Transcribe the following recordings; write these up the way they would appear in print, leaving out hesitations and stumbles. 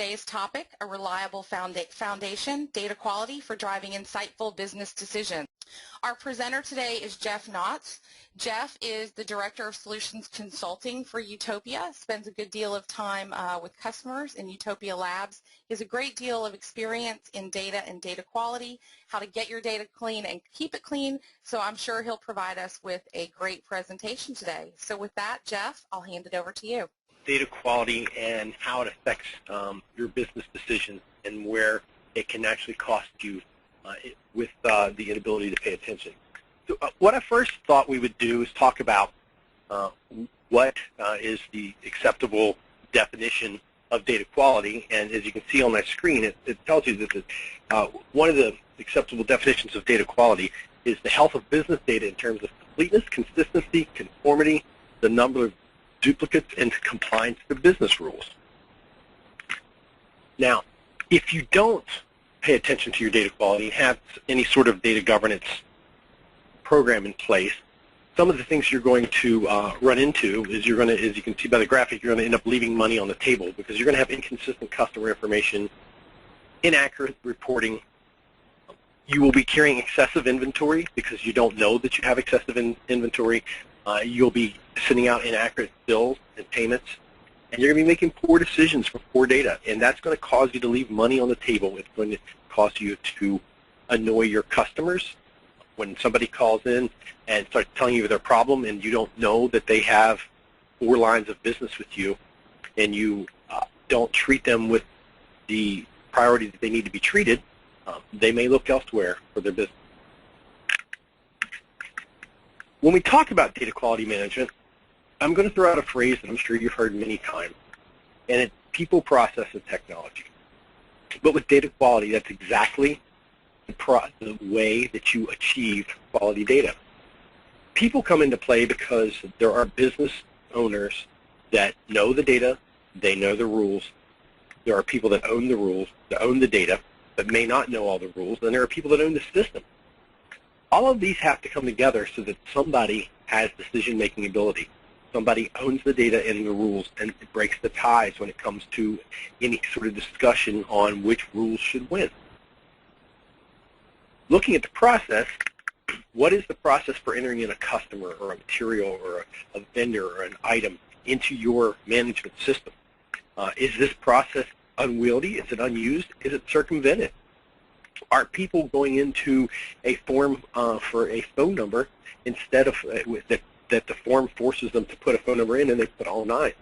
today's topic, a reliable foundation, data quality for driving insightful business decisions. Our presenter today is Jeff Knotts. Jeff is the Director of Solutions Consulting for Utopia, spends a good deal of time with customers in Utopia Labs. He has a great deal of experience in data and data quality, how to get your data clean and keep it clean, so I'm sure he'll provide us with a great presentation today. So with that, Jeff, I'll hand it over to you. Data quality and how it affects your business decisions and where it can actually cost you with the inability to pay attention. So, what I first thought we would do is talk about what is the acceptable definition of data quality, and as you can see on my screen, it tells you that one of the acceptable definitions of data quality is the health of business data in terms of completeness, consistency, conformity, the number of duplicates, and compliance to business rules. Now, if you don't pay attention to your data quality and have any sort of data governance program in place, some of the things you're going to run into is you're going to, as you can see by the graphic, you're going to end up leaving money on the table because you're going to have inconsistent customer information, inaccurate reporting. You will be carrying excessive inventory because you don't know that you have excessive inventory. You'll be sending out inaccurate bills and payments, and you're going to be making poor decisions for poor data, and that's going to cause you to leave money on the table. It's going to cause you to annoy your customers. When somebody calls in and starts telling you their problem and you don't know that they have 4 lines of business with you, and you don't treat them with the priority that they need to be treated, they may look elsewhere for their business. When we talk about data quality management, I'm going to throw out a phrase that I'm sure you've heard many times, and it's people, process, and technology. But with data quality, that's exactly the way that you achieve quality data. People come into play because there are business owners that know the data, they know the rules. There are people that own the rules, that own the data, but may not know all the rules, and there are people that own the system. All of these have to come together so that somebody has decision-making ability. Somebody owns the data and the rules, and it breaks the ties when it comes to any sort of discussion on which rules should win. Looking at the process, what is the process for entering in a customer or a material or a vendor or an item into your management system? Is this process unwieldy? Is it unused? Is it circumvented? Are people going into a form for a phone number instead of that the form forces them to put a phone number in and they put all 9?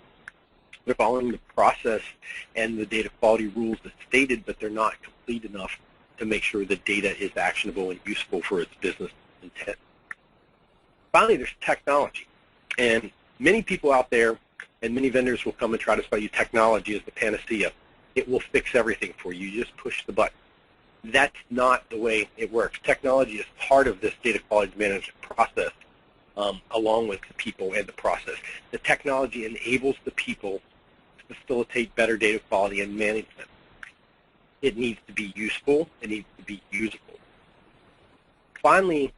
They're following the process and the data quality rules as stated, but they're not complete enough to make sure the data is actionable and useful for its business intent. Finally, there's technology. And many people out there and many vendors will come and try to sell you technology as the panacea. It will fix everything for you. You just push the button. That's not the way it works. Technology is part of this data quality management process, along with the people and the process. The technology enables the people to facilitate better data quality and management. It needs to be useful. It needs to be usable. Finally,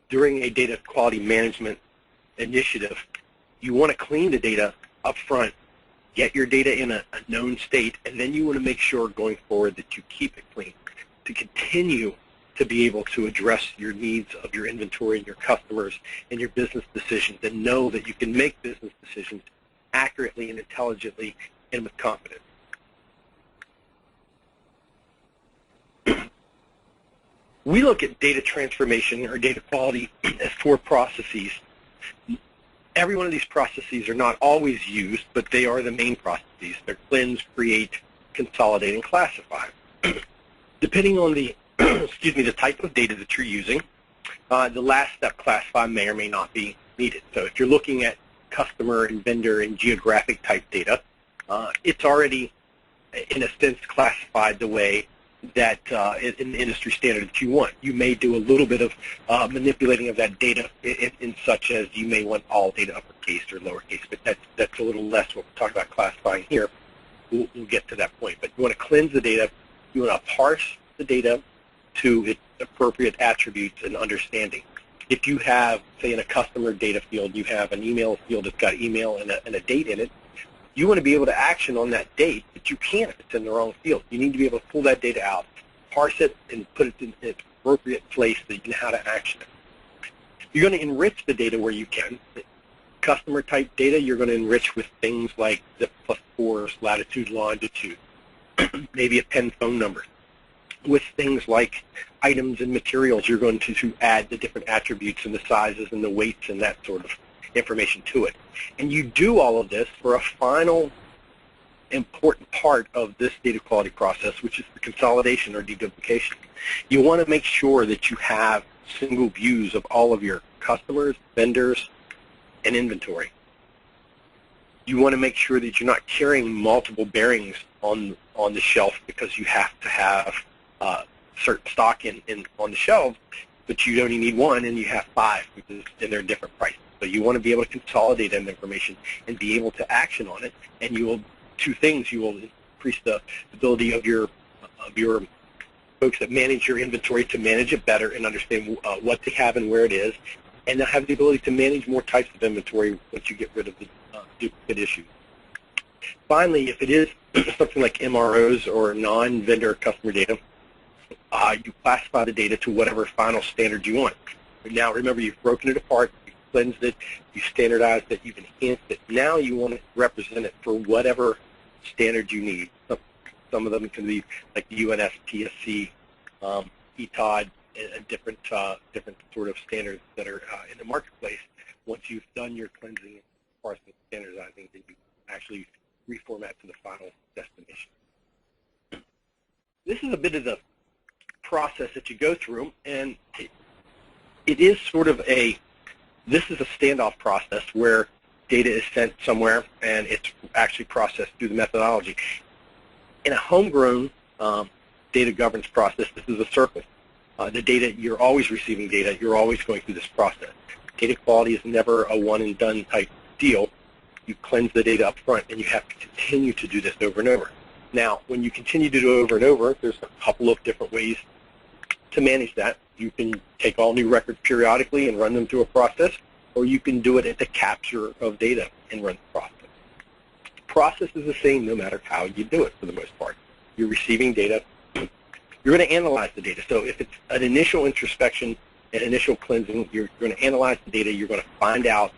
during a data quality management initiative, you want to clean the data up front. Get your data in a known state, and then you want to make sure going forward that you keep it clean to continue to be able to address your needs of your inventory and your customers and your business decisions, and know that you can make business decisions accurately and intelligently and with confidence. We look at data transformation or data quality as 4 processes. Every one of these processes are not always used, but they are the main processes. They're cleanse, create, consolidate, and classify. Depending on the the type of data that you're using, the last step, classify, may or may not be needed. So if you're looking at customer and vendor and geographic type data, it's already, in a sense, classified the way that in the industry standard that you want. You may do a little bit of manipulating of that data in such as you may want all data uppercase or lowercase, but that's a little less what we're talking about classifying here. We'll get to that point. But you want to cleanse the data. You want to parse the data to its appropriate attributes and understanding. If you have, say, in a customer data field, you have an email field that's got email and a date in it, You want to be able to action on that date, but you can't if it's in the wrong field. You need to be able to pull that data out, parse it, and put it in its appropriate place so you know how to action it. You're going to enrich the data where you can. Customer type data, you're going to enrich with things like zip plus fours, latitude, longitude, maybe a pen phone number. With things like items and materials, you're going to add the different attributes and the sizes and the weights and that sort of information to it. And you do all of this for a final important part of this data quality process, which is the consolidation or deduplication. You want to make sure that you have single views of all of your customers, vendors, and inventory. You want to make sure that you're not carrying multiple bearings on the shelf because you have to have certain stock on the shelves, but you only need one and you have 5 because they're different prices. So you want to be able to consolidate that information and be able to action on it. And you will, 2 things, you will increase the ability of your folks that manage your inventory to manage it better and understand what they have and where it is, and they'll have the ability to manage more types of inventory once you get rid of the duplicate issues. Finally, if it is something like MROs or non-vendor customer data, you classify the data to whatever final standard you want. Now remember, you've broken it apart, you've cleansed it, you've standardized it, you've enhanced it. Now you want to represent it for whatever standard you need. Some of them can be like the UNS, TSC, ETOD, and different sort of standards that are in the marketplace. Once you've done your cleansing, parsing, standardizing, then you actually reformat to the final destination. This is a bit of the process that you go through, and it is sort of this is a standoff process where data is sent somewhere and it's actually processed through the methodology. In a homegrown data governance process, this is a circle. The data, you're always receiving data, you're always going through this process. Data quality is never a one-and-done type deal. You cleanse the data up front, and you have to continue to do this over and over. Now, when you continue to do it over and over, there's a couple of different ways to manage that. You can take all new records periodically and run them through a process, or you can do it at the capture of data and run the process. The process is the same no matter how you do it for the most part. You're receiving data. You're going to analyze the data. So if it's an initial introspection, an initial cleansing, you're going to analyze the data. You're going to find out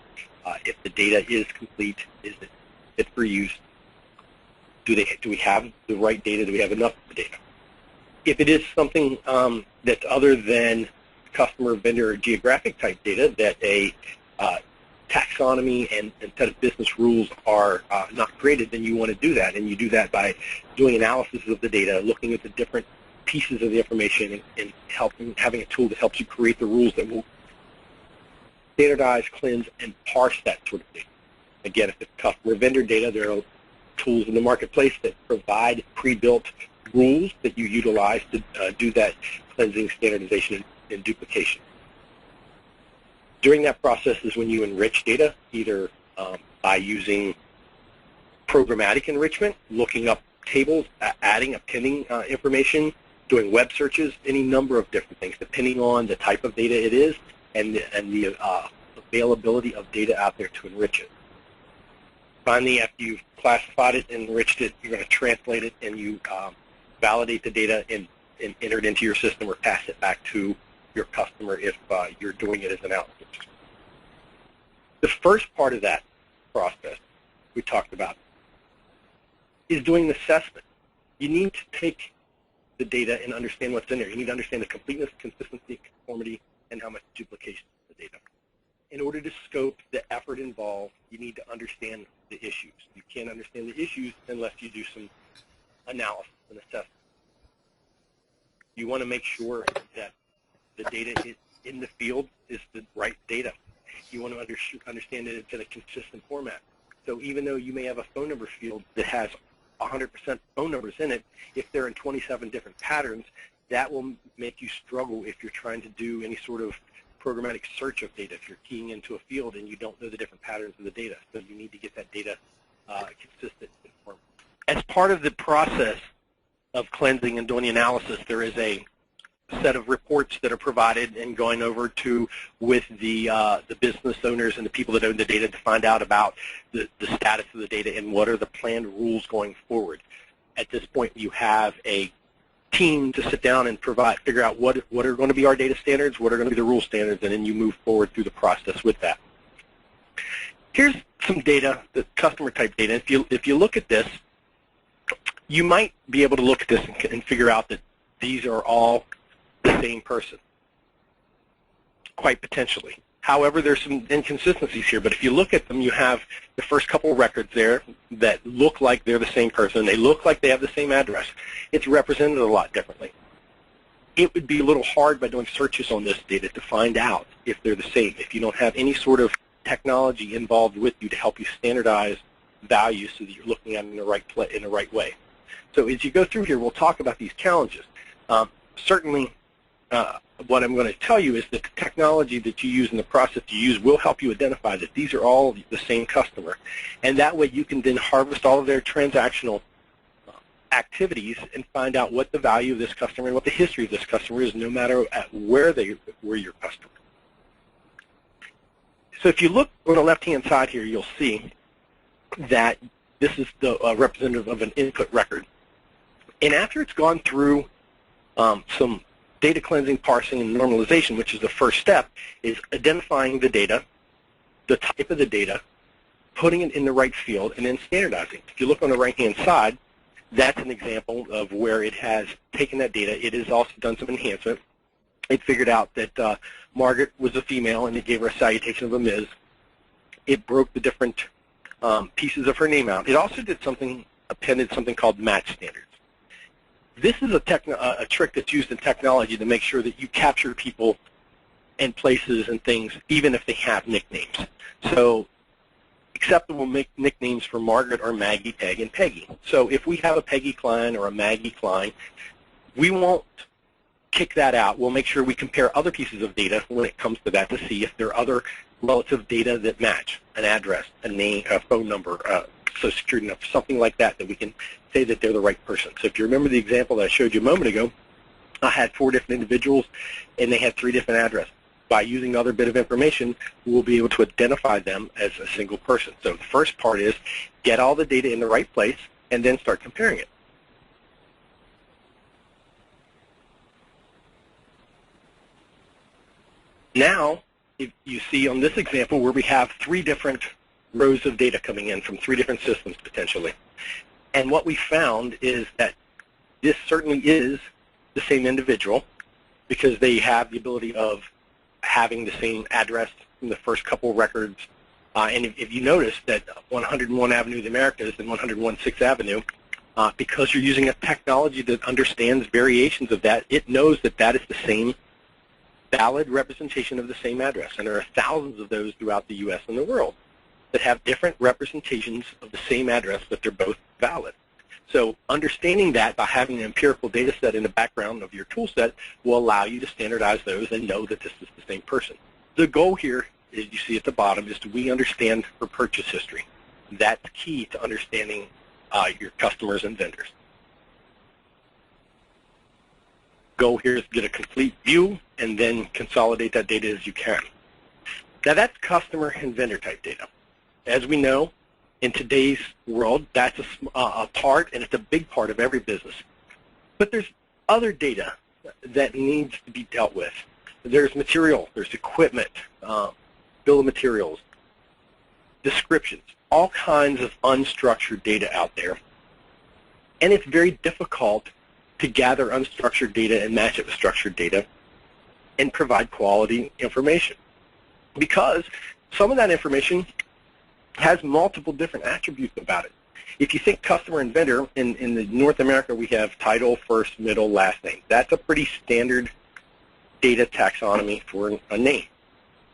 if the data is complete, is it fit for use, do we have the right data, do we have enough of the data. If it is something that's other than customer, vendor, or geographic type data, that a taxonomy and set of business rules are not created, then you want to do that. And you do that by doing analysis of the data, looking at the different pieces of the information, and having a tool that helps you create the rules that will standardize, cleanse, and parse that sort of data. Again, if it's customer vendor data, there are tools in the marketplace that provide pre-built rules that you utilize to do that cleansing, standardization, and duplication. During that process is when you enrich data, either by using programmatic enrichment, looking up tables, adding, appending information, doing web searches, any number of different things, depending on the type of data it is and the availability of data out there to enrich it. Finally, after you've classified it and enriched it, you're going to translate it, and you validate the data and enter it into your system or pass it back to your customer if you're doing it as an outsource. The first part of that process we talked about is doing the assessment. You need to take the data and understand what's in there. You need to understand the completeness, consistency, conformity, and how much duplication of the data. In order to scope the effort involved, you need to understand the issues. You can't understand the issues unless you do some analysis and assessment. You want to make sure that the data in the field is the right data. You want to understand that it's in a consistent format. So even though you may have a phone number field that has 100% phone numbers in it, if they're in 27 different patterns, that will make you struggle if you're trying to do any sort of programmatic search of data. If you're keying into a field and you don't know the different patterns of the data, so you need to get that data consistent and formal. As part of the process of cleansing and doing the analysis, there is a set of reports that are provided and going over to with the business owners and the people that own the data to find out about the status of the data and what are the planned rules going forward. At this point, you have a team to sit down and figure out what are going to be our data standards, what are going to be the rule standards, and then you move forward through the process with that. Here's some data, the customer type data. If you look at this, you might be able to look at this and figure out that these are all the same person, quite potentially. However, there's some inconsistencies here, but if you look at them, you have the first couple records there that look like they're the same person. They look like they have the same address. It's represented a lot differently. It would be a little hard by doing searches on this data to find out if they're the same, if you don't have any sort of technology involved with you to help you standardize values so that you're looking at it in the right way. So as you go through here, we'll talk about these challenges. Certainly, what I'm going to tell you is that the technology that you use and the process you use will help you identify that these are all the same customer. And that way you can then harvest all of their transactional activities and find out what the value of this customer and what the history of this customer is, no matter where they were your customer. So if you look on the left-hand side here, you'll see that this is the representative of an input record. And after it's gone through some data cleansing, parsing, and normalization, which is the first step, is identifying the data, the type of the data, putting it in the right field, and then standardizing. If you look on the right-hand side, that's an example of where it has taken that data. It has also done some enhancement. It figured out that Margaret was a female, and it gave her a salutation of a Ms. It broke the different pieces of her name out. It also did something, appended something called match standards. This is a trick that's used in technology to make sure that you capture people and places and things, even if they have nicknames. So acceptable nicknames for Margaret are Maggie, Peg, and Peggy. So if we have a Peggy Klein or a Maggie Klein, we won't kick that out. We'll make sure we compare other pieces of data when it comes to that to see if there are other relative data that match, an address, a name, a phone number, social security number, something like that, that we can say that they're the right person. So if you remember the example that I showed you a moment ago, I had 4 different individuals and they had 3 different addresses. By using another bit of information, we'll be able to identify them as a single person. So the first part is get all the data in the right place and then start comparing it. Now, if you see on this example where we have 3 different rows of data coming in from 3 different systems potentially. And what we found is that this certainly is the same individual because they have the ability of having the same address in the first couple records. And if you notice that 101 Avenue of the Americas and 101 6th Avenue, because you're using a technology that understands variations of that, it knows that that is the same valid representation of the same address. And there are thousands of those throughout the U.S. and the world that have different representations of the same address, but they're both valid. So understanding that by having an empirical data set in the background of your tool set will allow you to standardize those and know that this is the same person. The goal here, as you see at the bottom, is we understand her purchase history. That's key to understanding your customers and vendors. Goal here is to get a complete view and then consolidate that data as you can. Now that's customer and vendor type data. As we know, in today's world, that's a part, and it's a big part of every business. But there's other data that needs to be dealt with. There's material, there's equipment, bill of materials, descriptions, all kinds of unstructured data out there. And it's very difficult to gather unstructured data and match it with structured data and provide quality information because some of that information has multiple different attributes about it. If you think customer and vendor, in the North America we have title, first, middle, last name. That's a pretty standard data taxonomy for a name.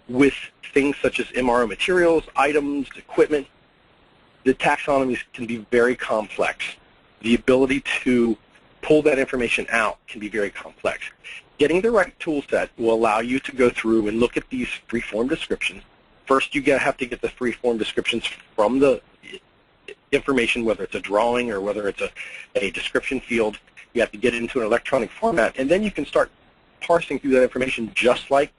With things such as MRO materials, items, equipment, the taxonomies can be very complex. The ability to pull that information out can be very complex. Getting the right tool set will allow you to go through and look at these free-form descriptions. First, you have to get the free-form descriptions from the information, whether it's a drawing or whether it's a description field. You have to get it into an electronic format, and then you can start parsing through that information just like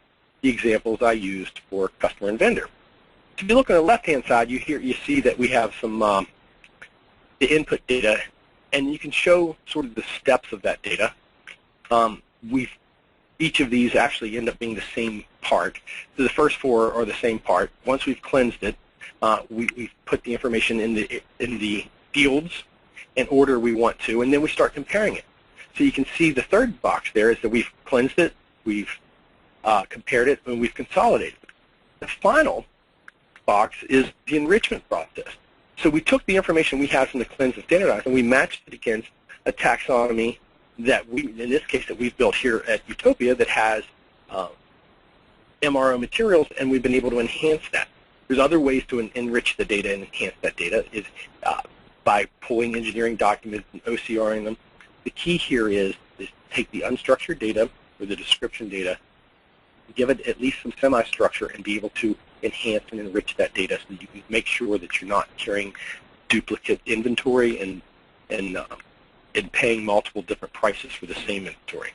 the examples I used for customer and vendor. So if you look on the left-hand side, you see that we have some the input data, and you can show sort of the steps of that data. Each of these actually end up being the same part. So the first four are the same part. Once we've cleansed it, we've put the information in the fields in order we want to, and then we start comparing it. So you can see the third box there is that we've cleansed it, we've compared it, and we've consolidated it. The final box is the enrichment process. So we took the information we had from the cleanse and standardize, and we matched it against a taxonomy that in this case, that we've built here at Utopia that has MRO materials, and we've been able to enhance that. There's other ways to enrich the data and enhance that data is by pulling engineering documents and OCRing them. The key here is take the unstructured data or the description data, give it at least some semi-structure, and be able to enhance and enrich that data so that you can make sure that you're not carrying duplicate inventory and paying multiple different prices for the same inventory.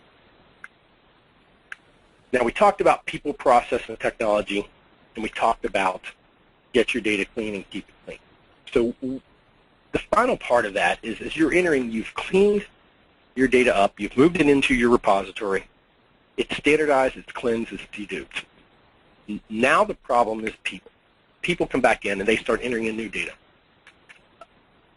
Now, we talked about people, process, and technology, and we talked about get your data clean and keep it clean. So the final part of that is as you're entering, you've cleaned your data up, you've moved it into your repository, it's standardized, it's cleansed, it's deduped. Now the problem is people. People come back in and they start entering in new data.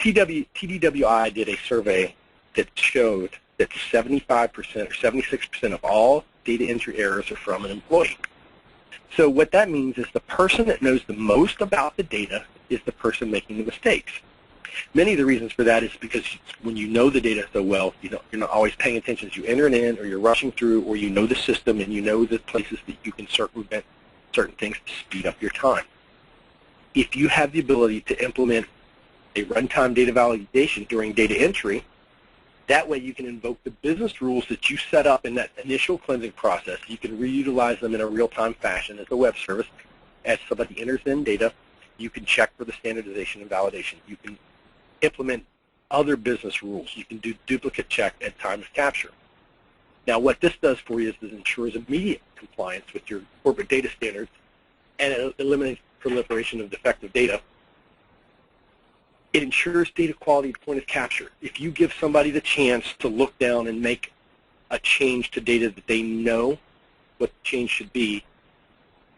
TDWI did a survey that showed that 75% or 76% of all data entry errors are from an employee. So what that means is the person that knows the most about the data is the person making the mistakes. Many of the reasons for that is because when you know the data so well, you're not always paying attention as you enter it in, or you're rushing through, or you know the system and you know the places that you can circumvent certain things to speed up your time. If you have the ability to implement a runtime data validation during data entry, that way you can invoke the business rules that you set up in that initial cleansing process. You can reutilize them in a real-time fashion as a web service. As somebody enters in data, you can check for the standardization and validation. You can implement other business rules. You can do duplicate check at time of capture. Now, what this does for you is it ensures immediate compliance with your corporate data standards, and it eliminates proliferation of defective data. It ensures data quality at point of capture. If you give somebody the chance to look down and make a change to data that they know what the change should be,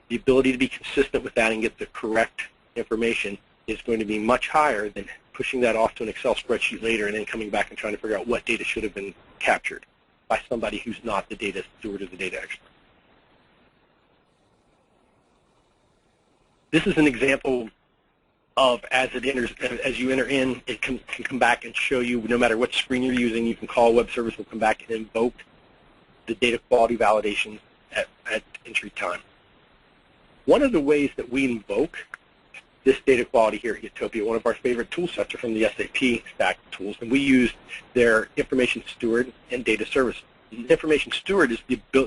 the ability to be consistent with that and get the correct information is going to be much higher than pushing that off to an Excel spreadsheet later and then coming back and trying to figure out what data should have been captured by somebody who's not the data steward or the data expert. This is an example of as you enter in, it can come back and show you, no matter what screen you're using, you can call a web service, will come back and invoke the data quality validation at entry time. One of the ways that we invoke this data quality here at Utopia, one of our favorite tool sets are from the SAP stack of tools, and we use their Information Steward and Data Service. The Information Steward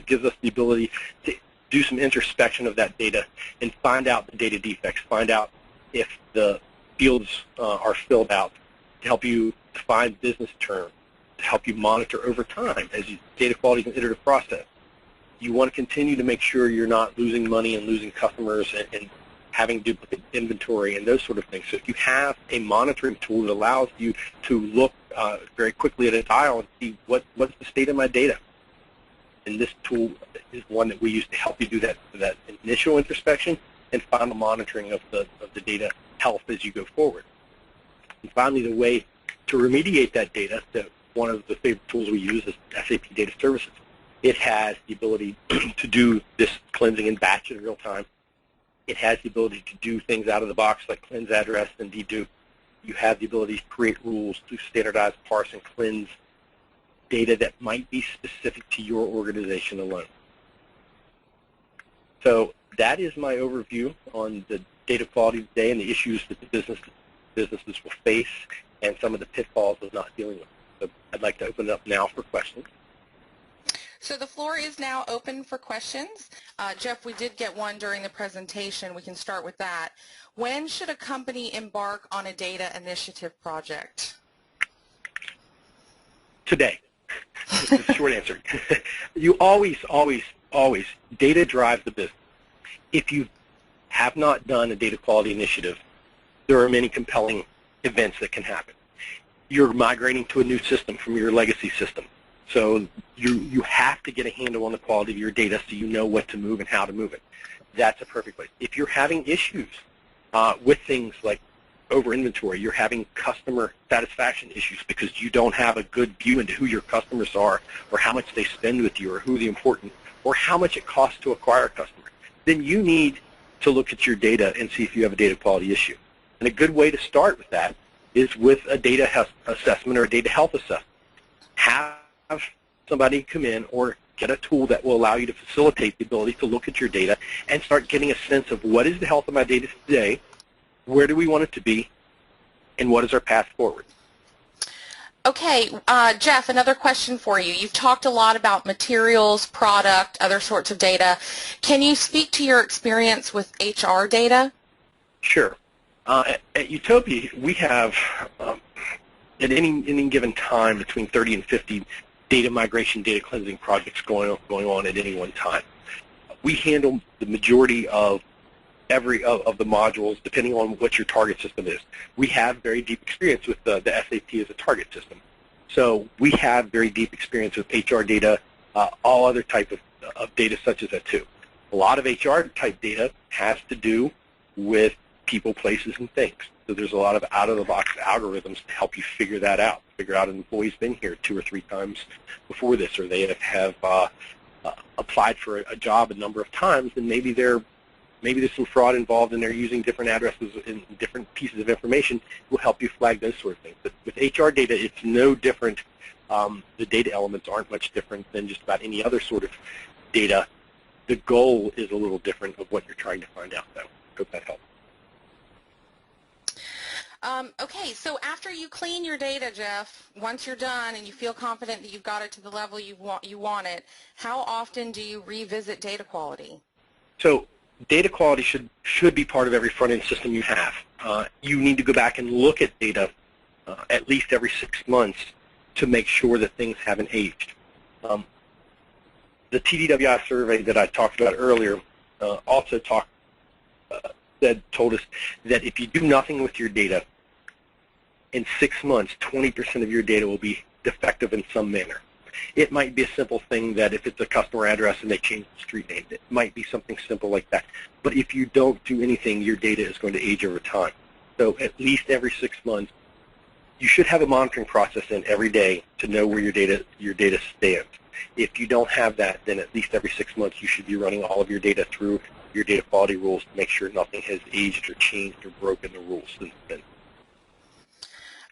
gives us the ability to do some introspection of that data and find out the data defects, find out if the fields are filled out, to help you define business terms, to help you monitor over time as data quality is an iterative process. You want to continue to make sure you're not losing money and losing customers and having duplicate inventory and those sort of things. So if you have a monitoring tool that allows you to look very quickly at a dial and see what's the state of my data, and this tool is one that we use to help you do that initial introspection and final monitoring of the data health as you go forward. And finally, the way to remediate that data, one of the favorite tools we use is SAP Data Services. It has the ability to do this cleansing in batch in real time. It has the ability to do things out of the box like cleanse address and dedupe. You have the ability to create rules to standardize, parse, and cleanse data that might be specific to your organization alone. So that is my overview on the data quality today and the issues that the businesses will face and some of the pitfalls of not dealing with them. So I'd like to open it up now for questions. So the floor is now open for questions. Jeff, we did get one during the presentation. We can start with that. When should a company embark on a data initiative project? Today. the short answer. You always, data drives the business. If you have not done a data quality initiative, there are many compelling events that can happen. You're migrating to a new system from your legacy system. So you have to get a handle on the quality of your data so you know what to move and how to move it. That's a perfect place. If you're having issues with things like over inventory, you're having customer satisfaction issues because you don't have a good view into who your customers are or how much they spend with you or who the important or how much it costs to acquire a customer, then you need to look at your data and see if you have a data quality issue. And a good way to start with that is with a data assessment or a data health assessment. Have somebody come in or get a tool that will allow you to facilitate the ability to look at your data and start getting a sense of what is the health of my data today, where do we want it to be, and what is our path forward. Okay, Jeff, another question for you. You've talked a lot about materials, product, other sorts of data. Can you speak to your experience with HR data? Sure. At Utopia, we have, at any given time, between 30 and 50 data migration, data cleansing projects going on at any one time. We handle the majority of of the modules, depending on what your target system is. We have very deep experience with the SAP as a target system. So we have very deep experience with HR data, all other type of data such as that too. A lot of HR type data has to do with people, places, and things. So there's a lot of out-of-the-box algorithms to help you figure that out. Figure out an employee's been here 2 or 3 times before this, or they have applied for a job a number of times, and maybe there's some fraud involved and they're using different addresses and different pieces of information. Will help you flag those sort of things. But with HR data, it's no different. The data elements aren't much different than just about any other sort of data. The goal is a little different of what you're trying to find out, though. Hope that helps. Okay, so after you clean your data, Jeff, once you're done and you feel confident that you've got it to the level you want it, how often do you revisit data quality? So data quality should be part of every front-end system you have. You need to go back and look at data at least every 6 months to make sure that things haven't aged. The TDWI survey that I talked about earlier also told us that if you do nothing with your data, in 6 months, 20% of your data will be defective in some manner. It might be a simple thing that if it's a customer address and they change the street name, it might be something simple like that. But if you don't do anything, your data is going to age over time. So at least every 6 months, you should have a monitoring process in every day to know where your data stands. If you don't have that, then at least every 6 months you should be running all of your data through your data quality rules to make sure nothing has aged or changed or broken the rules since then.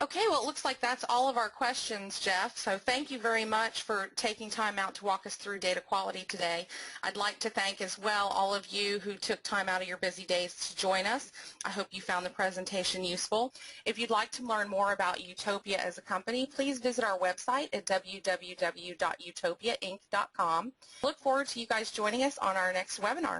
Okay, well, it looks like that's all of our questions, Jeff. So thank you very much for taking time out to walk us through data quality today. I'd like to thank as well all of you who took time out of your busy days to join us. I hope you found the presentation useful. If you'd like to learn more about Utopia as a company, please visit our website at www.utopiainc.com. Look forward to you guys joining us on our next webinar.